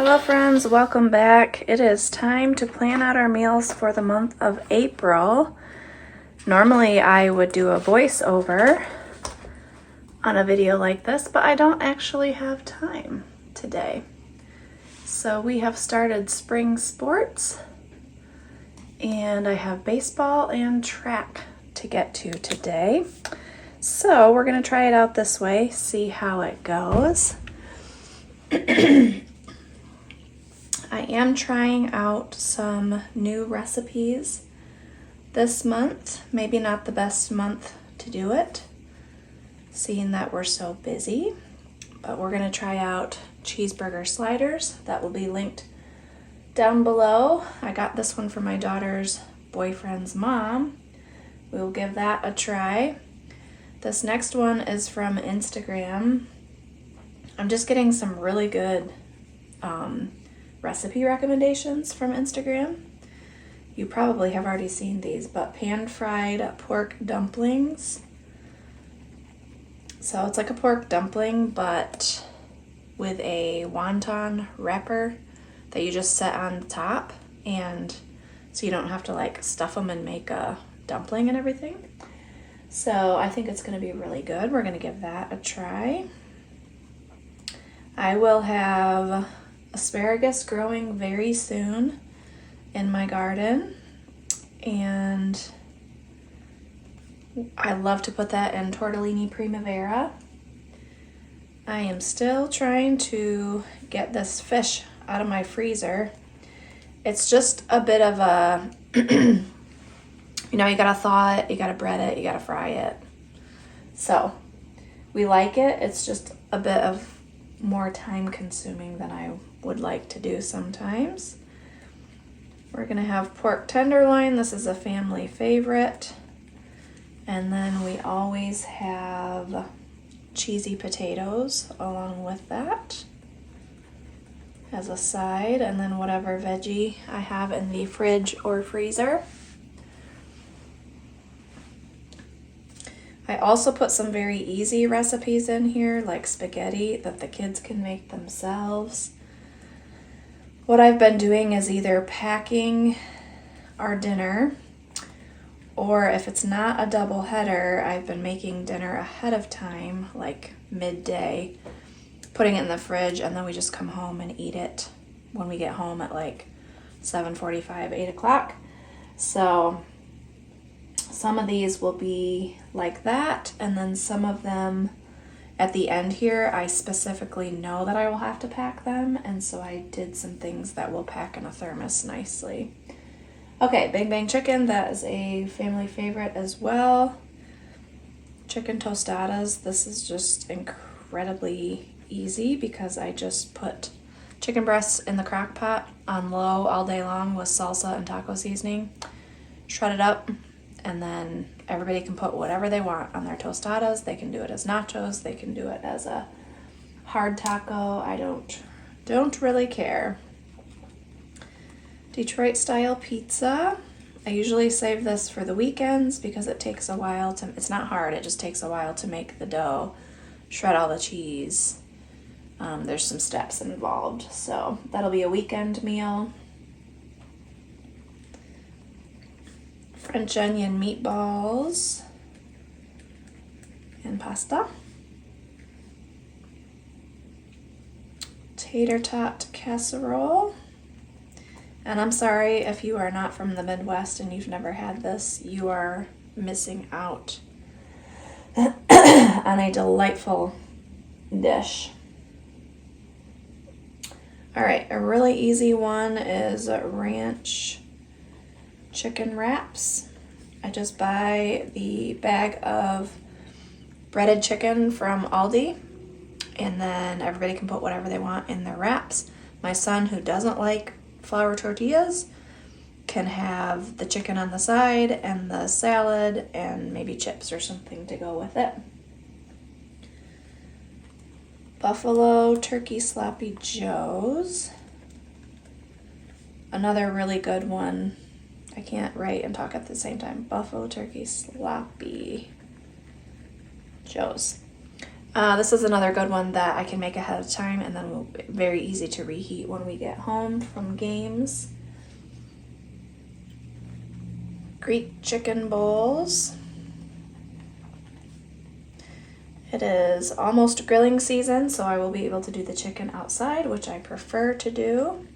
Hello friends, welcome back. It is time to plan out our meals for the month of April. Normally I would do a voiceover on a video like this, but I don't actually have time today. So we have started spring sports and I have baseball and track to get to today. So we're gonna try it out this way, see how it goes. I am trying out some new recipes this month. Maybe not the best month to do it, seeing that we're so busy, but we're gonna try out cheeseburger sliders. That will be linked down below. I got this one from my daughter's boyfriend's mom. We will give that a try. This next one is from Instagram. I'm just getting some really good recipe recommendations from Instagram. You probably have already seen these, but pan-fried pork dumplings. So it's like a pork dumpling, but with a wonton wrapper that you just set on the top, and so you don't have to like stuff them and make a dumpling and everything. So I think it's going to be really good. We're going to give that a try. I will have asparagus growing very soon in my garden, and I love to put that in tortellini primavera. I am still trying to get this fish out of my freezer. It's just a bit of a, you gotta thaw it, you gotta bread it, you gotta fry it. So we like it, it's just a bit of more time consuming than I would like to do sometimes. We're gonna have pork tenderloin. This is a family favorite. And then we always have cheesy potatoes along with that as a side, and then whatever veggie I have in the fridge or freezer. I also put some very easy recipes in here, like spaghetti that the kids can make themselves. What I've been doing is either packing our dinner, or if it's not a double header, I've been making dinner ahead of time, like midday, putting it in the fridge, and then we just come home and eat it when we get home at like 7:45, 8 o'clock. So some of these will be like that, and then some of them at the end here, I specifically know that I will have to pack them, and so I did some things that will pack in a thermos nicely. Okay, Big Bang Chicken, that is a family favorite as well. Chicken tostadas, this is just incredibly easy because I just put chicken breasts in the crock pot on low all day long with salsa and taco seasoning, shred it up, and then everybody can put whatever they want on their tostadas. They can do it as nachos, they can do it as a hard taco. I don't really care. Detroit style pizza. I usually save this for the weekends because it takes a while to, it's not hard, it just takes a while to make the dough, shred all the cheese. There's some steps involved, so that'll be a weekend meal. French onion meatballs and pasta. Tater tot casserole. And I'm sorry if you are not from the Midwest and you've never had this, you are missing out on a delightful dish. All right, a really easy one is ranch chicken wraps. I just buy the bag of breaded chicken from Aldi, and then everybody can put whatever they want in their wraps. My son, who doesn't like flour tortillas, can have the chicken on the side and the salad and maybe chips or something to go with it. Buffalo turkey sloppy joes. Another really good one. I can't write and talk at the same time. Buffalo turkey sloppy joes. This is another good one that I can make ahead of time, and then will be very easy to reheat when we get home from games. Greek chicken bowls. It is almost grilling season, so I will be able to do the chicken outside, which I prefer to do.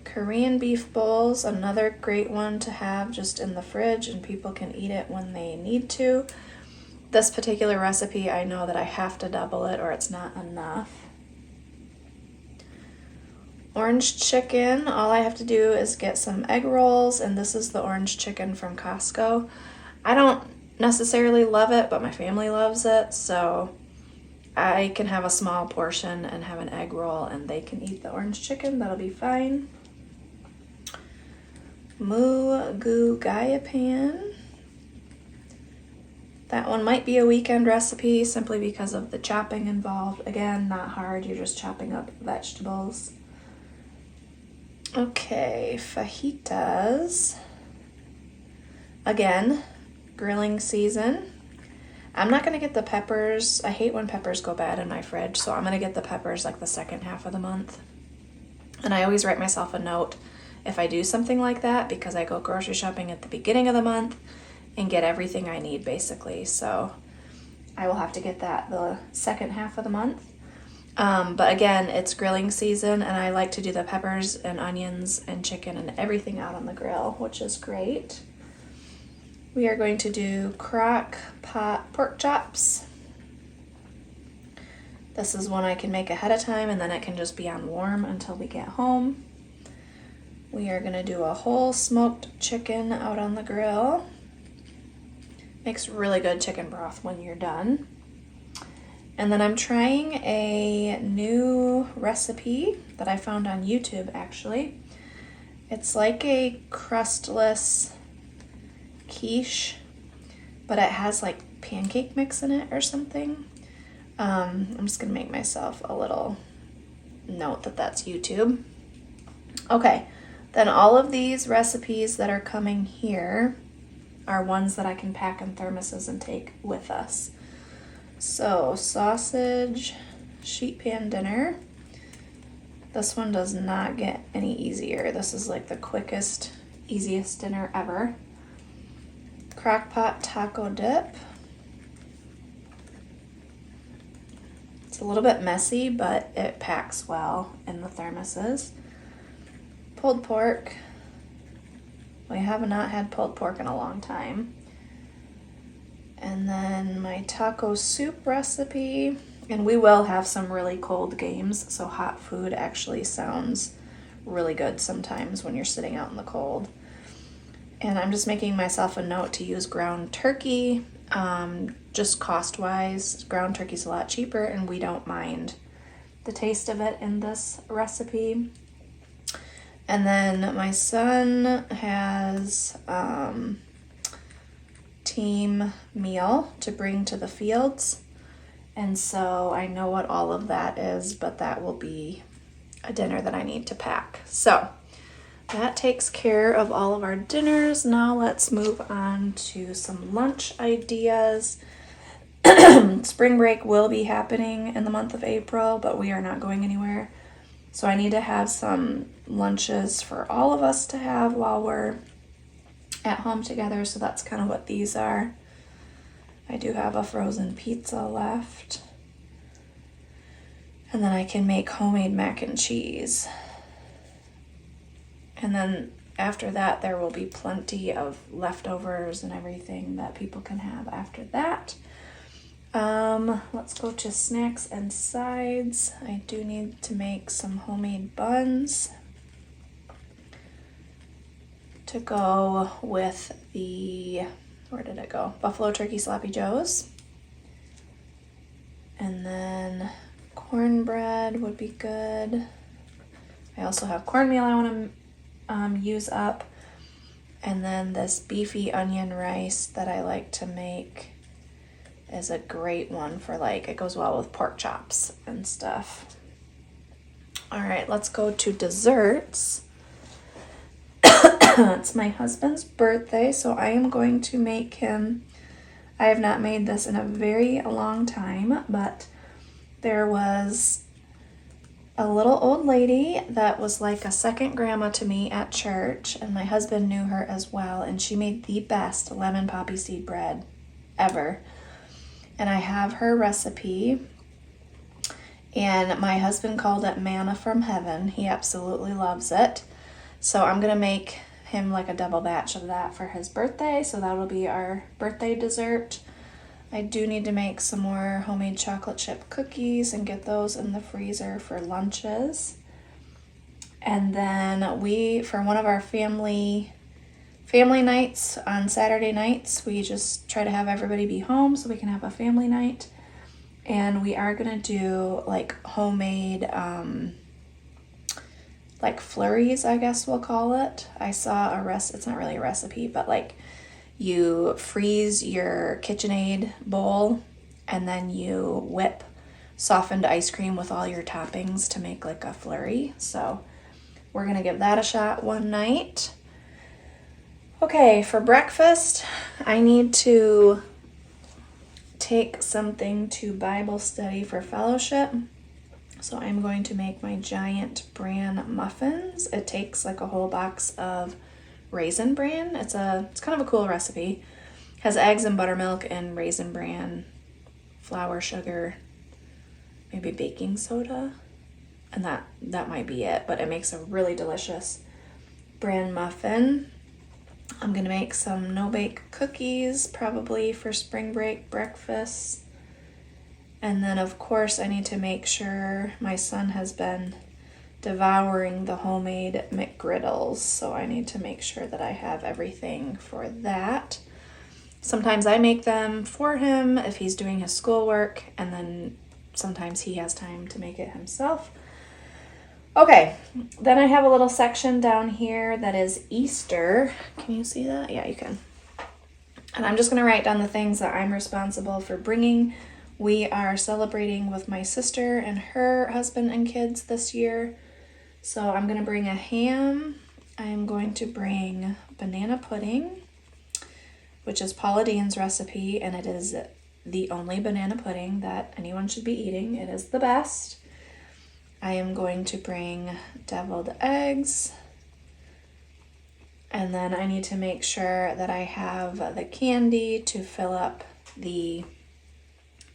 Korean beef bowls, another great one to have just in the fridge, and people can eat it when they need to. This particular recipe, I know that I have to double it or it's not enough. Orange chicken, all I have to do is get some egg rolls, and this is the orange chicken from Costco. I don't necessarily love it, but my family loves it, so I can have a small portion and have an egg roll, and they can eat the orange chicken. That'll be fine. Moo Goo Gaya pan. That one might be a weekend recipe simply because of the chopping involved. Again, not hard, you're just chopping up vegetables. Okay, fajitas. Again, grilling season. I'm not gonna get the peppers. I hate when peppers go bad in my fridge, so I'm gonna get the peppers like the second half of the month. And I always write myself a note if I do something like that, because I go grocery shopping at the beginning of the month and get everything I need basically. So I will have to get that the second half of the month. But again, it's grilling season, and I like to do the peppers and onions and chicken and everything out on the grill, which is great. We are going to do crock pot pork chops. This is one I can make ahead of time, and then it can just be on warm until we get home. We are gonna do a whole smoked chicken out on the grill. Makes really good chicken broth when you're done. And then I'm trying a new recipe that I found on YouTube, actually. It's like a crustless quiche, but it has like pancake mix in it or something. I'm just gonna make myself a little note that that's YouTube. Okay, then all of these recipes that are coming here are ones that I can pack in thermoses and take with us. So, sausage sheet pan dinner. This one does not get any easier. This is like the quickest, easiest dinner ever. Crock-pot taco dip. It's a little bit messy, but it packs well in the thermoses. Pulled pork. We have not had pulled pork in a long time. And then my taco soup recipe. And we will have some really cold games, so hot food actually sounds really good sometimes when you're sitting out in the cold. And I'm just making myself a note to use ground turkey. Just cost-wise, ground turkey's a lot cheaper, and we don't mind the taste of it in this recipe. And then my son has team meal to bring to the fields. And so I know what all of that is, but that will be a dinner that I need to pack. So that takes care of all of our dinners. Now let's move on to some lunch ideas. Spring break will be happening in the month of April, but we are not going anywhere. So I need to have some lunches for all of us to have while we're at home together. So that's kind of what these are. I do have a frozen pizza left. And then I can make homemade mac and cheese. And then after that, there will be plenty of leftovers and everything that people can have after that. Let's go to snacks and sides. I do need to make some homemade buns to go with the, where did it go? Buffalo Turkey Sloppy Joes. And then cornbread would be good. I also have cornmeal I want to use up. And then this beefy onion rice that I like to make is a great one for, like, it goes well with pork chops and stuff. All right, let's go to desserts. It's my husband's birthday, so I am going to make him I have not made this in a very long time, but there was a little old lady that was like a second grandma to me at church, and my husband knew her as well, and she made the best lemon poppy seed bread ever. And I have her recipe, and my husband called it manna from heaven. He absolutely loves it. So I'm gonna make him like a double batch of that for his birthday, so that'll be our birthday dessert. I do need to make some more homemade chocolate chip cookies and get those in the freezer for lunches. And then we, for one of our family nights on Saturday nights, we just try to have everybody be home so we can have a family night. And we are gonna do like homemade like flurries, I guess we'll call it. I saw it's not really a recipe, but like you freeze your KitchenAid bowl and then you whip softened ice cream with all your toppings to make like a flurry. So we're gonna give that a shot one night. Okay, for breakfast, I need to take something to Bible study for fellowship. So I'm going to make my giant bran muffins. It takes like a whole box of raisin bran. It's kind of a cool recipe. It has eggs and buttermilk and raisin bran, flour, sugar, maybe baking soda, and that might be it, but it makes a really delicious bran muffin. I'm gonna make some no-bake cookies probably for spring break breakfast. And then of course I need to make sure my son has been devouring the homemade McGriddles, so I need to make sure that I have everything for that. Sometimes I make them for him if he's doing his schoolwork, and then sometimes he has time to make it himself. Okay, then I have a little section down here that is Easter. Can you see that? Yeah, you can. And I'm just going to write down the things that I'm responsible for bringing. We are celebrating with my sister and her husband and kids this year. So I'm going to bring a ham. I'm going to bring banana pudding, which is Paula Dean's recipe, and it is the only banana pudding that anyone should be eating. It is the best. I am going to bring deviled eggs, and then I need to make sure that I have the candy to fill up the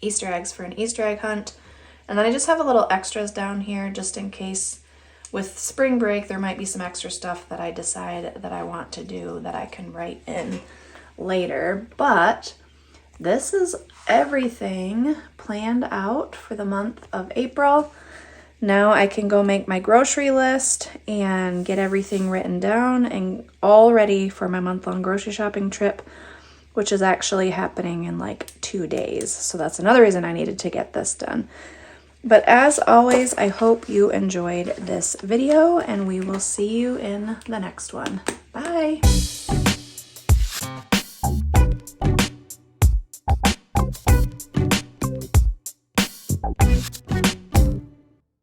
Easter eggs for an Easter egg hunt. And then I just have a little extras down here just in case with spring break there might be some extra stuff that I decide that I want to do that I can write in later. But this is everything planned out for the month of April. Now I can go make my grocery list and get everything written down and all ready for my month-long grocery shopping trip, which is actually happening in like 2 days. So that's another reason I needed to get this done. But as always, I hope you enjoyed this video, and we will see you in the next one. Bye!